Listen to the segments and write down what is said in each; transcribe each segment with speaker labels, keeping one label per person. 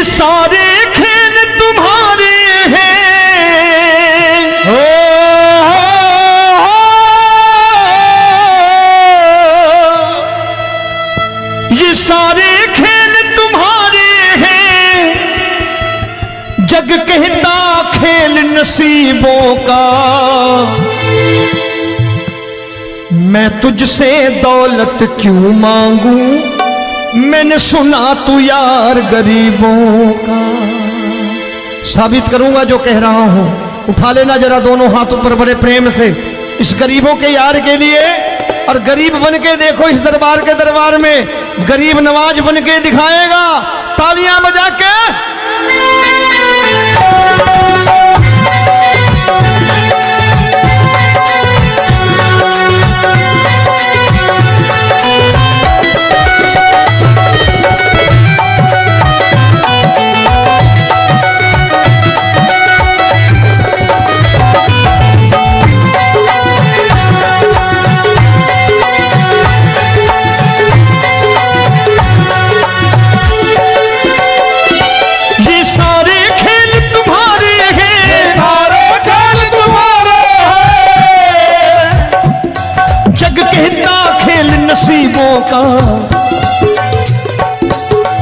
Speaker 1: ये सारे खेल तुम्हारे हैं, ये सारे खेल तुम्हारे हैं, जग कहता खेल नसीबों का। मैं तुझसे दौलत क्यों मांगू, मैंने सुना तू यार गरीबों का। साबित करूंगा जो कह रहा हूं। उठा लेना जरा दोनों हाथ ऊपर बड़े प्रेम से इस गरीबों के यार के लिए, और गरीब बन के देखो इस दरबार के दरबार में गरीब नवाज बन के दिखाएगा, तालियां बजा के। नसीबों का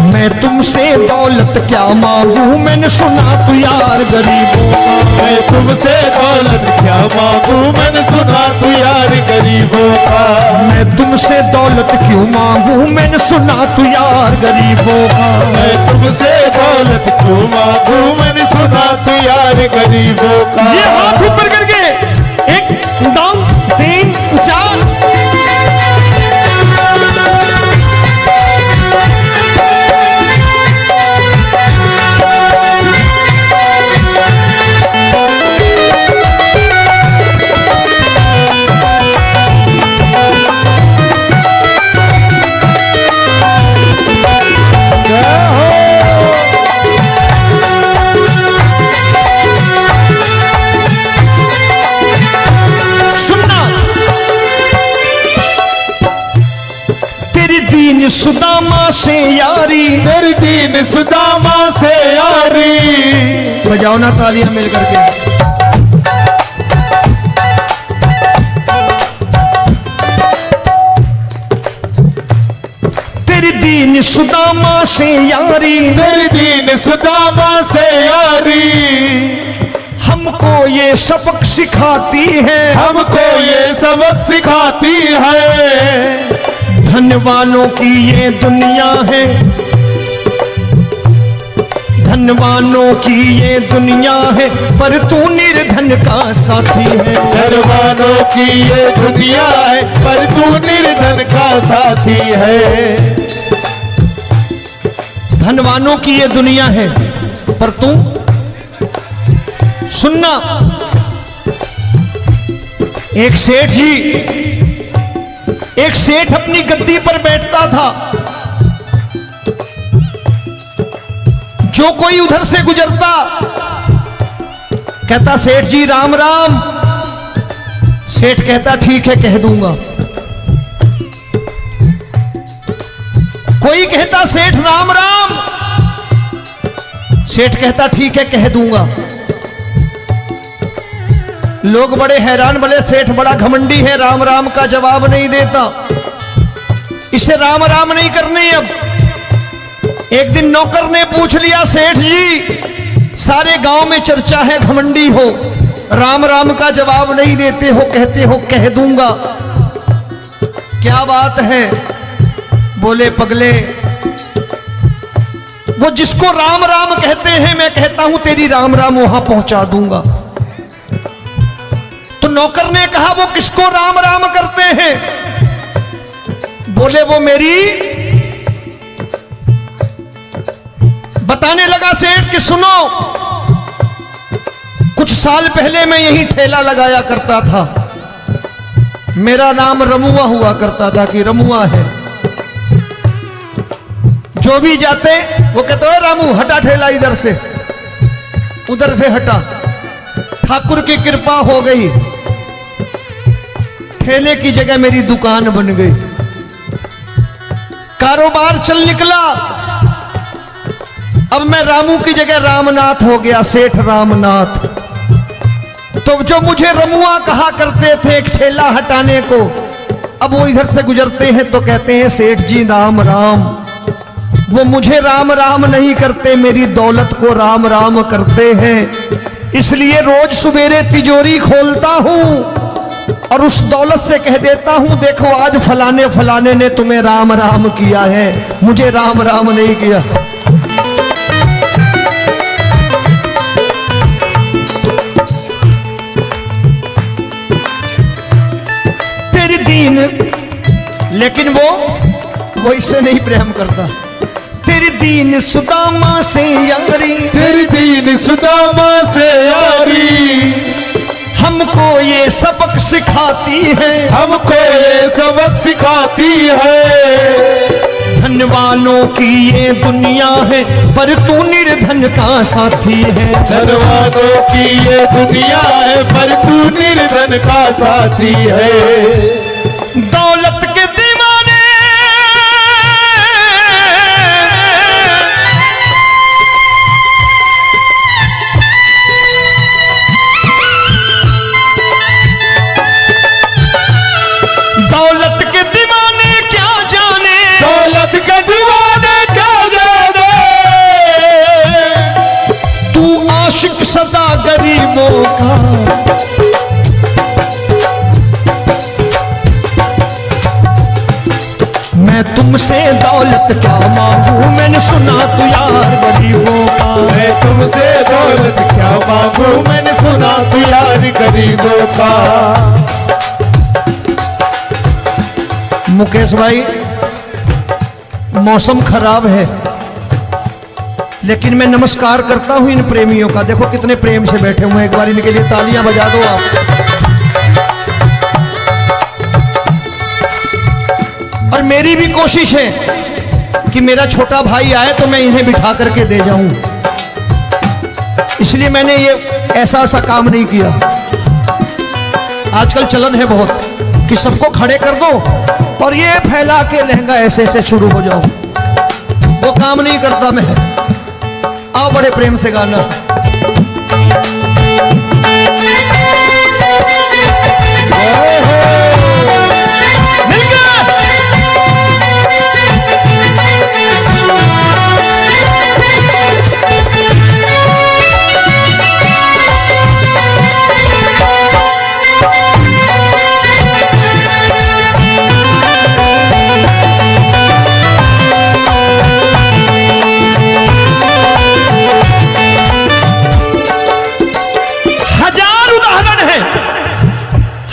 Speaker 1: मैं तुमसे दौलत क्या मांगू, मैंने सुना तू यार गरीबों का।
Speaker 2: मैं तुमसे दौलत क्या मांगू, मैंने सुना तू यार गरीबों का।
Speaker 1: मैं तुमसे दौलत क्यों मांगू, मैंने सुना तू यार गरीबों का।
Speaker 2: मैं तुमसे दौलत क्यों मांगू, मैंने सुना तू यार गरीबों का।
Speaker 1: ये हाथ ऊपर करके 1 2 3 4 सुदामा से यारी,
Speaker 2: तेरी दीन सुदामा से यारी।
Speaker 1: बजाओ ना तालियां मिल करके। तेरी दीन सुदामा से यारी,
Speaker 2: तेरी दीन सुदामा से यारी।
Speaker 1: हमको ये सबक सिखाती है,
Speaker 2: हमको ये सबक सिखाती है।
Speaker 1: धनवानों की ये दुनिया है, धनवानों की ये दुनिया है, पर तू निर्धन का साथी है।
Speaker 2: धनवानों की ये दुनिया है, पर तू निर्धन का साथी है।
Speaker 1: धनवानों की ये दुनिया है, पर तू सुनना। एक सेठ अपनी गद्दी पर बैठता था। जो कोई उधर से गुजरता कहता सेठ जी राम राम। सेठ कहता ठीक है कह दूंगा। कोई कहता सेठ राम राम। सेठ कहता ठीक है कह दूंगा। लोग बड़े हैरान, बोले सेठ बड़ा घमंडी है, राम राम का जवाब नहीं देता, इसे राम राम नहीं करनी। अब एक दिन नौकर ने पूछ लिया सेठ जी सारे गांव में चर्चा है घमंडी हो, राम राम का जवाब नहीं देते हो, कहते हो कह दूंगा, क्या बात है? बोले पगले वो जिसको राम राम कहते हैं मैं कहता हूं तेरी राम राम वहां पहुंचा दूंगा। तो नौकर ने कहा वो किसको राम राम करते हैं? बोले वो मेरी। बताने लगा सेठ कि सुनो, कुछ साल पहले मैं यही ठेला लगाया करता था, मेरा नाम रमुआ हुआ करता था कि रमुआ है। जो भी जाते वो कहते हैं रामू हटा ठेला इधर से, उधर से हटा। ठाकुर की कृपा हो गई, ठेले की जगह मेरी दुकान बन गई, कारोबार चल निकला। अब मैं रामू की जगह रामनाथ हो गया, सेठ रामनाथ। तो जो मुझे रमुआ कहा करते थे एक ठेला हटाने को, अब वो इधर से गुजरते हैं तो कहते हैं सेठ जी राम राम। वो मुझे राम राम नहीं करते, मेरी दौलत को राम राम करते हैं। इसलिए रोज सवेरे तिजोरी खोलता हूं और उस दौलत से कह देता हूं देखो आज फलाने फलाने ने तुम्हें राम राम किया है, मुझे राम राम नहीं किया। तेरी दीन, लेकिन वो इससे नहीं प्रेम करता। तेरी दीन सुदामा से यारी,
Speaker 2: तेरी दीन सुदामा से यारी
Speaker 1: हमको ये सबक सिखाती है,
Speaker 2: हमको ये सबक सिखाती है।
Speaker 1: धन वालों की ये दुनिया है पर तू निर्धन का साथी है।
Speaker 2: धन वालों की ये दुनिया है पर तू निर्धन का साथी है।
Speaker 1: दौलत के दीवाने दौलत के दीवाने क्या जाने,
Speaker 2: दौलत के दीवाने क्या जाने।
Speaker 1: तू आशिक सदा गरीबों का। मैं तुमसे दौलत क्या मांगू, मैंने सुना तू यार गरीबों का।
Speaker 2: मैं तुमसे दौलत क्या मांगू, मैंने सुना तू यार गरीबों का।
Speaker 1: मुकेश भाई मौसम खराब है, लेकिन मैं नमस्कार करता हूं इन प्रेमियों का। देखो कितने प्रेम से बैठे हुए हैं, एक बार इनके लिए तालियां बजा दो आप। और मेरी भी कोशिश है कि मेरा छोटा भाई आए तो मैं इन्हें बिठा करके दे जाऊं, इसलिए मैंने ये ऐसा काम नहीं किया। आजकल चलन है बहुत कि सबको खड़े कर दो और ये फैला के लहंगा ऐसे ऐसे शुरू हो जाओ, वो काम नहीं करता मैं। आओ बड़े प्रेम से गाना।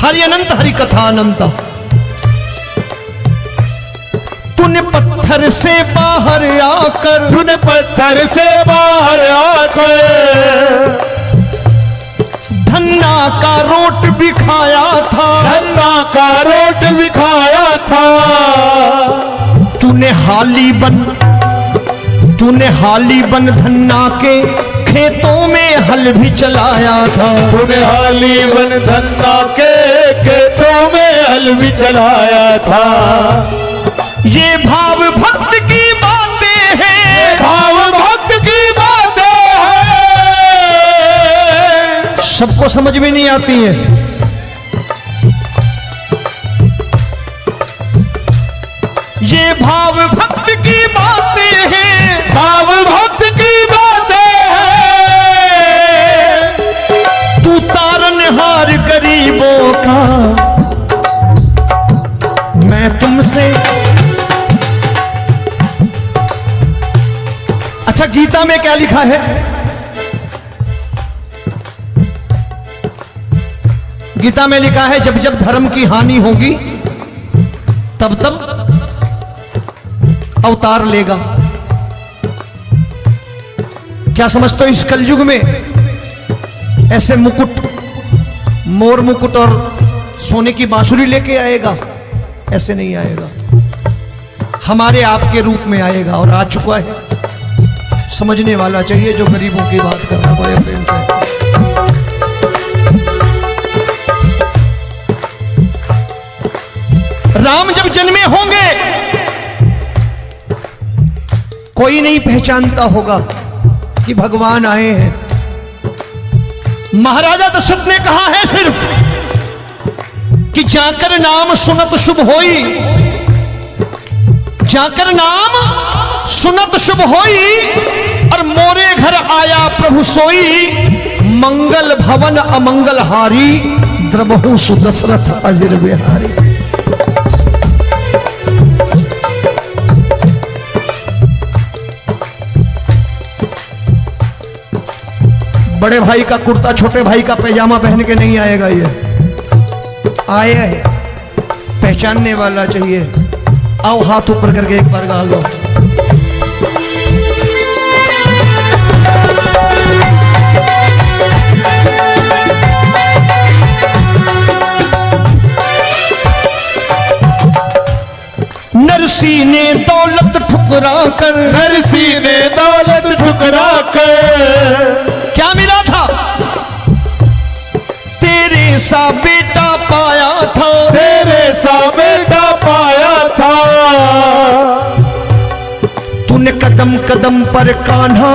Speaker 1: हरि अनंत हरि कथा अनंत। तूने पत्थर से बाहर आकर,
Speaker 2: तूने पत्थर से बाहर आकर
Speaker 1: धन्ना का रोट भी खाया था,
Speaker 2: धन्ना का रोट भी खाया था।
Speaker 1: तूने हाली बन धन्ना के खेतों में हल भी चलाया था।
Speaker 2: तूने हाली बन धन्ना के खेतों में हल भी चलाया था।
Speaker 1: ये भाव भक्त की बातें हैं,
Speaker 2: भाव भक्त की बातें हैं।
Speaker 1: सबको समझ में नहीं आती है। ये भाव भक्त की बातें हैं,
Speaker 2: भाव भक्त की बातें हैं।
Speaker 1: तू तारनहार गरीबों का, मैं तुमसे। अच्छा गीता में क्या लिखा है? गीता में लिखा है जब जब धर्म की हानि होगी तब तब अवतार लेगा। क्या समझते हो इस कलयुग में ऐसे मुकुट, मोर मुकुट और सोने की बांसुरी लेके आएगा? ऐसे नहीं आएगा, हमारे आपके रूप में आएगा और आ चुका है। समझने वाला चाहिए जो गरीबों की बात कर रहा बड़े प्रेम से। राम जब जन्मे होंगे कोई नहीं पहचानता होगा, कि भगवान आए हैं। महाराजा दशरथ ने कहा है सिर्फ कि जाकर नाम सुनत शुभ होई, जाकर नाम सुनत शुभ होई, और मोरे घर आया प्रभु सोई, मंगल भवन अमंगल हारी, द्रबहु सुदशरथ अजिर बिहारी। बड़े भाई का कुर्ता छोटे भाई का पैजामा पहन के नहीं आएगा, ये आया है पहचानने वाला चाहिए। आओ हाथ ऊपर करके एक बार गा लो। नरसी ने दौलत ठुकरा कर,
Speaker 2: नरसी ने दौलत ठुकरा कर,
Speaker 1: क्या मिला था? तेरे सा बेटा पाया था,
Speaker 2: तेरे सा बेटा पाया था।
Speaker 1: तूने कदम कदम पर कान्हा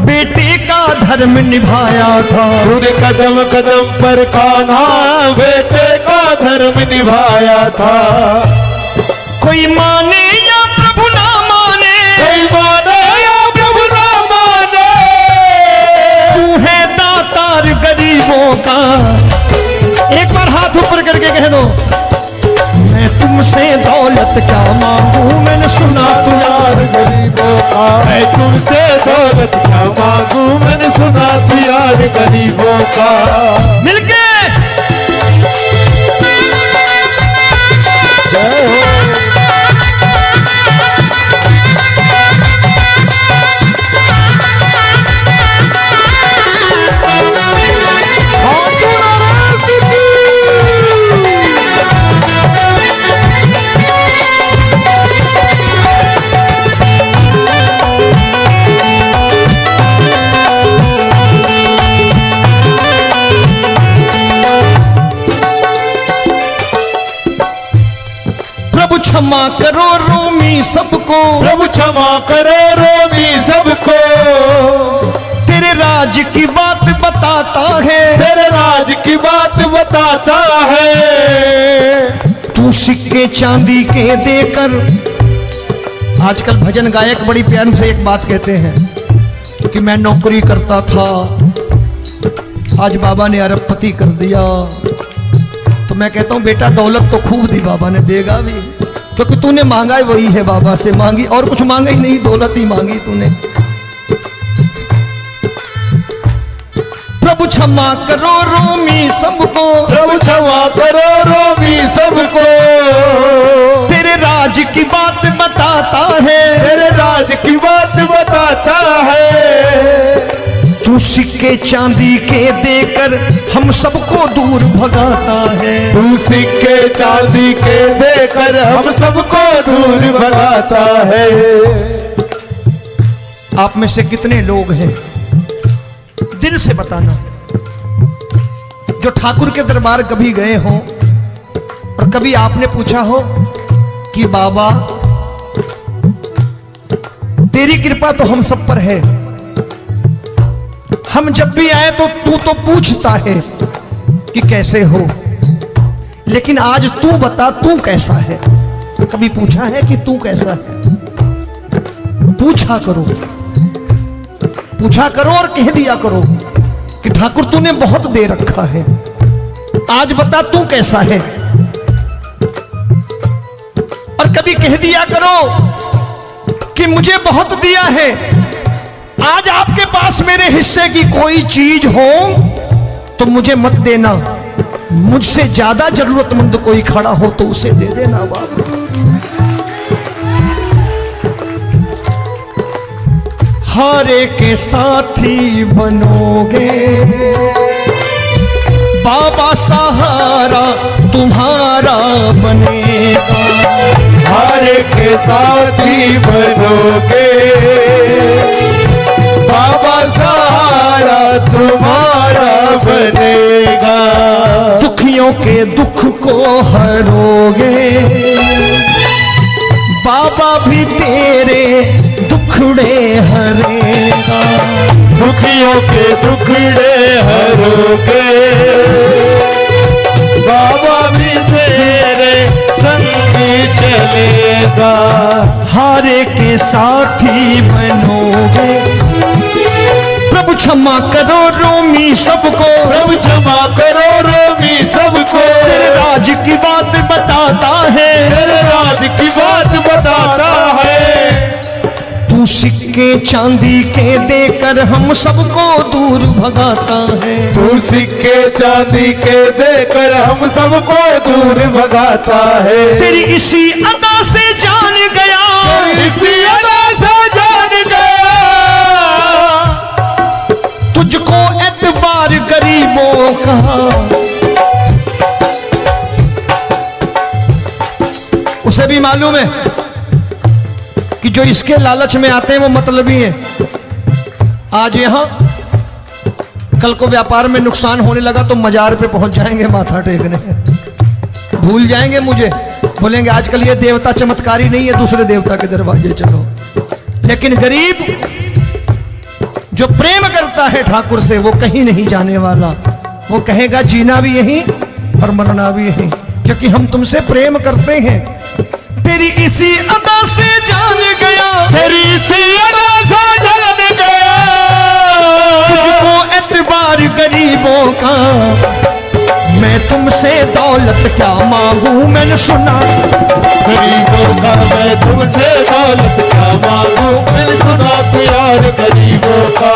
Speaker 1: बेटे का धर्म निभाया था,
Speaker 2: तूने कदम कदम पर कान्हा बेटे का धर्म निभाया था।
Speaker 1: कोई माने या प्रभु ना माने,
Speaker 2: कोई माने या प्रभु ना माने,
Speaker 1: तू है दातार गरीबों का। एक बार हाथ ऊपर करके कह दो, मैं तुमसे दौलत क्या मांगू, मैंने सुना तू यार
Speaker 2: गरीबों का। मैं तुमसे दौलत क्या मांगू, मैंने सुना तू यार गरीबों का।
Speaker 1: मिलके
Speaker 2: जय हो।
Speaker 1: क्षमा करो रोमी सबको,
Speaker 2: प्रभु क्षमा करो रोमी सबको।
Speaker 1: तेरे राज की बात बताता है,
Speaker 2: तेरे राज की बात बताता है।
Speaker 1: तू सिक्के चांदी के देकर, आजकल भजन गायक बड़ी प्यार से एक बात कहते हैं कि मैं नौकरी करता था, आज बाबा ने अरबपति कर दिया। तो मैं कहता हूं बेटा दौलत तो खूब दी बाबा ने, देगा भी, क्योंकि तूने मांगा ही वही है, बाबा से मांगी और कुछ मांगा ही नहीं, दौलत ही मांगी तूने। प्रभु क्षमा करो रोमी सबको,
Speaker 2: प्रभु क्षमा करो रोमी सबको।
Speaker 1: तेरे राज की बात बताता है,
Speaker 2: तेरे राज की बात बताता है।
Speaker 1: तू सिक्के चांदी के देकर हम सबको दूर भगाता है,
Speaker 2: तू सिक्के चांदी के देकर हम सबको दूर भगाता है।
Speaker 1: आप में से कितने लोग हैं, दिल से बताना, जो ठाकुर के दरबार कभी गए हो और कभी आपने पूछा हो कि बाबा तेरी कृपा तो हम सब पर है, हम जब भी आए तो तू तो पूछता है कि कैसे हो, लेकिन आज तू बता तू कैसा है। कभी पूछा है कि तू कैसा है? पूछा करो, पूछा करो और कह दिया करो कि ठाकुर तूने बहुत दे रखा है, आज बता तू कैसा है। और कभी कह दिया करो कि मुझे बहुत दिया है, आज आपके पास मेरे हिस्से की कोई चीज हो तो मुझे मत देना, मुझसे ज्यादा जरूरतमंद कोई खड़ा हो तो उसे दे देना बाबा। हारे के साथी बनोगे बाबा, सहारा तुम्हारा बनेगा।
Speaker 2: हारे के साथी बनोगे बाबा, सहारा तुम्हारा बनेगा।
Speaker 1: दुखियों के दुख को हरोगे बाबा, भी तेरे दुख दुखड़े हरेगा।
Speaker 2: दुखियों के दुखड़े हरोगे, बाबा भी तेरे संगी चलेगा।
Speaker 1: हारे के साथी बनोगे, प्रभु क्षमा करो रोमी सबको,
Speaker 2: प्रभु क्षमा करो रोमी सबको।
Speaker 1: तेरे राज की बात बताता है,
Speaker 2: तेरे राज की बात बताता है।
Speaker 1: तू सिक्के चांदी के देकर हम सबको दूर भगाता है।
Speaker 2: तू सिक्के चांदी के देकर हम सबको दूर भगाता है।
Speaker 1: तेरी इसी अदा से जान गया,
Speaker 2: तेरी इसी अदा से जान गया।
Speaker 1: तुझको एतबार गरीबों का, उसे भी मालूम है कि जो इसके लालच में आते हैं वो मतलबी हैं। आज यहां कल को व्यापार में नुकसान होने लगा तो मजार पे पहुंच जाएंगे माथा टेकने, भूल जाएंगे मुझे, बोलेंगे आजकल ये देवता चमत्कारी नहीं है, दूसरे देवता के दरवाजे चलो। लेकिन गरीब जो प्रेम करता है ठाकुर से वो कहीं नहीं जाने वाला, वो कहेगा जीना भी यहीं और मरना भी यहीं, क्योंकि हम तुमसे प्रेम करते हैं। तेरी इसी अदा से जान गया,
Speaker 2: तेरी इसी अदा से जान गया।
Speaker 1: तुझको एतबार गरीबों का, मैं तुमसे दौलत क्या मांगू, मैंने सुना
Speaker 2: गरीबों का मैं तुमसे दौलत क्या मांगू, मैंने सुना प्यार गरीबों का।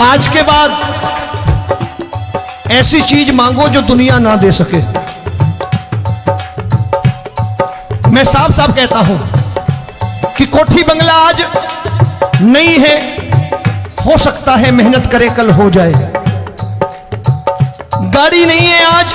Speaker 1: आज के बाद ऐसी चीज मांगो जो दुनिया ना दे सके। मैं साफ साफ कहता हूं कि कोठी बंगला आज नहीं है, हो सकता है मेहनत करे कल हो जाए। गाड़ी नहीं है आज,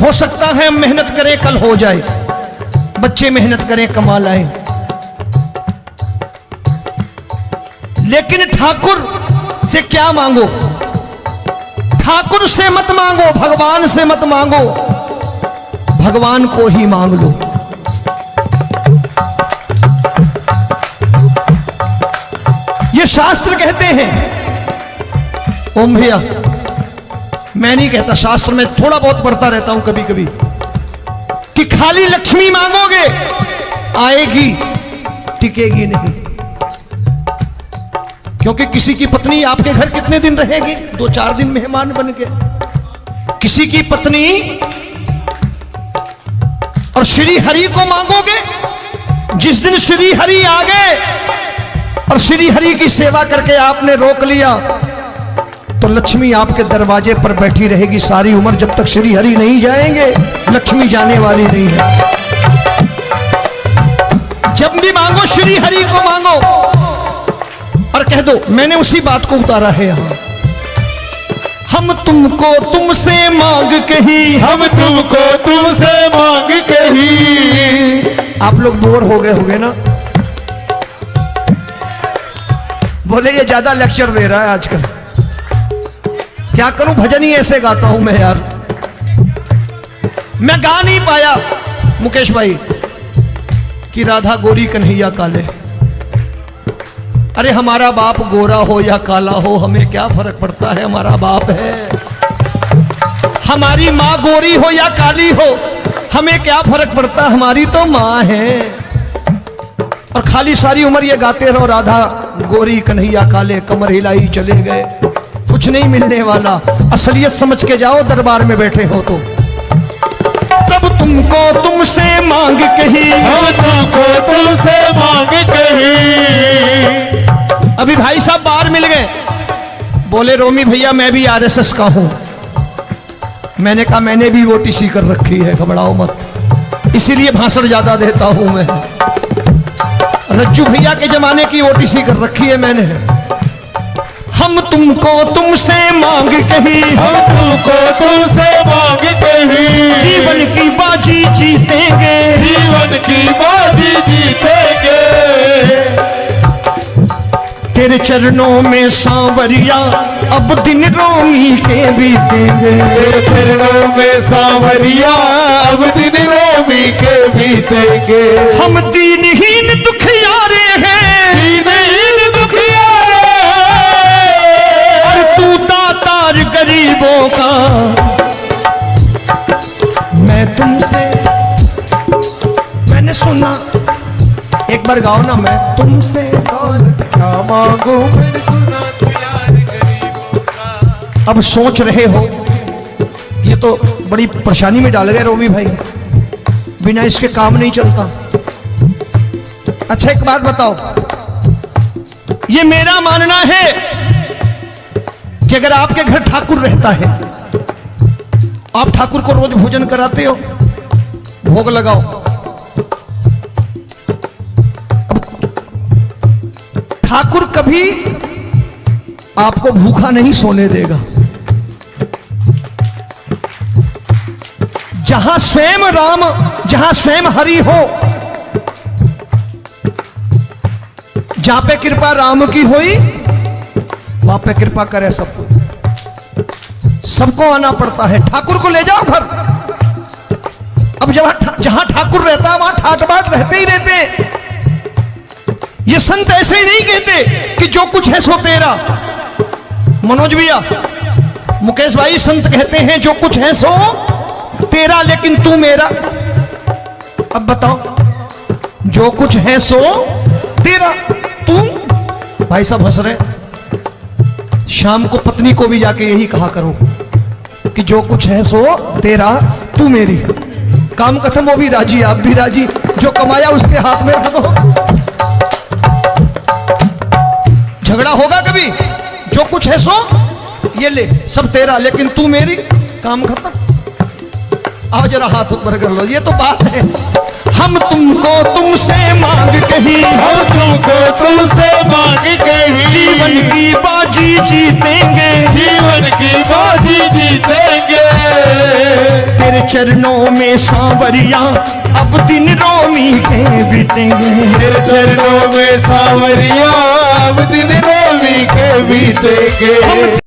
Speaker 1: हो सकता है मेहनत करें कल हो जाए। बच्चे मेहनत करें कमा लाएं, लेकिन ठाकुर से क्या मांगो? ठाकुर से मत मांगो, भगवान से मत मांगो, भगवान को ही मांग लो। ये शास्त्र कहते हैं, ओम भैया मैं नहीं कहता, शास्त्र में थोड़ा बहुत पढ़ता रहता हूं कभी कभी, कि खाली लक्ष्मी मांगोगे आएगी, टिकेगी नहीं। क्योंकि किसी की पत्नी आपके घर कितने दिन रहेगी? 2-4 दिन मेहमान बन के। किसी की पत्नी और श्री हरि को मांगोगे, जिस दिन श्री हरि आ गए और श्री हरि की सेवा करके आपने रोक लिया तो लक्ष्मी आपके दरवाजे पर बैठी रहेगी सारी उम्र, जब तक श्री हरि नहीं जाएंगे लक्ष्मी जाने वाली नहीं है। जब भी मांगो श्री हरि को मांगो और कह दो मैंने उसी बात को उतारा है यहां, हम तुमको तुमसे मांग कही,
Speaker 2: हम तुमको तुमसे मांग कही।
Speaker 1: आप लोग बोर हो गए होंगे ना, बोले ये ज्यादा लेक्चर दे रहा है आजकल। क्या करूं, भजन ही ऐसे गाता हूं मैं यार। मैं गा नहीं पाया मुकेश भाई कि राधा गोरी कन्हैया काले। अरे हमारा बाप गोरा हो या काला हो हमें क्या फर्क पड़ता है, हमारा बाप है। हमारी माँ गोरी हो या काली हो हमें क्या फर्क पड़ता, हमारी तो माँ है। और खाली सारी उम्र ये गाते रहो राधा गोरी कन्हैया काले, कमर हिलाई चले गए, कुछ नहीं मिलने वाला। असलियत समझ के जाओ दरबार में बैठे हो तो। तब तुमको तुमसे मांग कही,
Speaker 2: हम तुमको तुमसे मांग कही।
Speaker 1: अभी भाई साहब बाहर मिल गए, बोले रोमी भैया मैं भी आरएसएस का हूं। मैंने कहा मैंने भी ओटीसी कर रखी है, घबराओ मत, इसीलिए भाषण ज्यादा देता हूं मैं। रज्जू भैया के जमाने की ओटीसी कर रखी है मैंने। हम तुमको तुमसे मांग कही,
Speaker 2: हम तुमको तुमसे मांग कही।
Speaker 1: जीवन की बाजी जीतेंगे,
Speaker 2: जीवन की बाजी जीतेंगे।
Speaker 1: तेरे चरणों में सांवरिया अब दिन रोमी के बीतेंगे।
Speaker 2: तेरे चरणों में सांवरिया अब दिन रोमी के बीतेंगे।
Speaker 1: हम दीनहीन दुखियारे हैं, बार गाओ ना, मैं तुमसे
Speaker 2: दौलत क्या मांगू मैंने सुना तू यार गरीबों का।
Speaker 1: अब सोच रहे हो ये तो बड़ी परेशानी में डाल गए रोमी भाई, बिना इसके काम नहीं चलता। अच्छा एक बात बताओ, ये मेरा मानना है कि अगर आपके घर ठाकुर रहता है, आप ठाकुर को रोज भोजन कराते हो, भोग लगाओ, अब ठाकुर कभी आपको भूखा नहीं सोने देगा। जहां स्वयं राम, जहां स्वयं हरि हो, जहां पे कृपा राम की होई वहां पे कृपा करे सबको, सबको आना पड़ता है। ठाकुर को ले जाओ घर। अब जहां ठाकुर रहता है वहां ठाट बाट रहते ही रहते। ये संत ऐसे ही नहीं कहते कि जो कुछ है सो तेरा। मनोज भैया, मुकेश भाई, संत कहते हैं जो कुछ है सो तेरा लेकिन तू मेरा। अब बताओ, जो कुछ है सो तेरा, तू। भाई साहब हंस रहे। शाम को पत्नी को भी जाके यही कहा करो कि जो कुछ है सो तेरा, तू मेरी। काम खत्म, वो भी राजी, आप भी राजी, जो कमाया उसके हाथ में रख दो। झगड़ा होगा कभी? जो कुछ है सो ये ले, सब तेरा लेकिन तू मेरी, काम खत्म। आओ जरा हाथ ऊपर कर लो, ये तो बात है। हम तुमको तुमसे मांग कहीं,
Speaker 2: हम तुमको तुमसे मांग कहीं,
Speaker 1: जीवन की बाजी जीतेंगे,
Speaker 2: जीवन की बाजी जीतेंगे।
Speaker 1: तेरे चरणों में सांवरिया अब दिन रोमी के बीतेंगे,
Speaker 2: तेरे चरणों में सांवरिया अब दिन रोमी के बीतेंगे।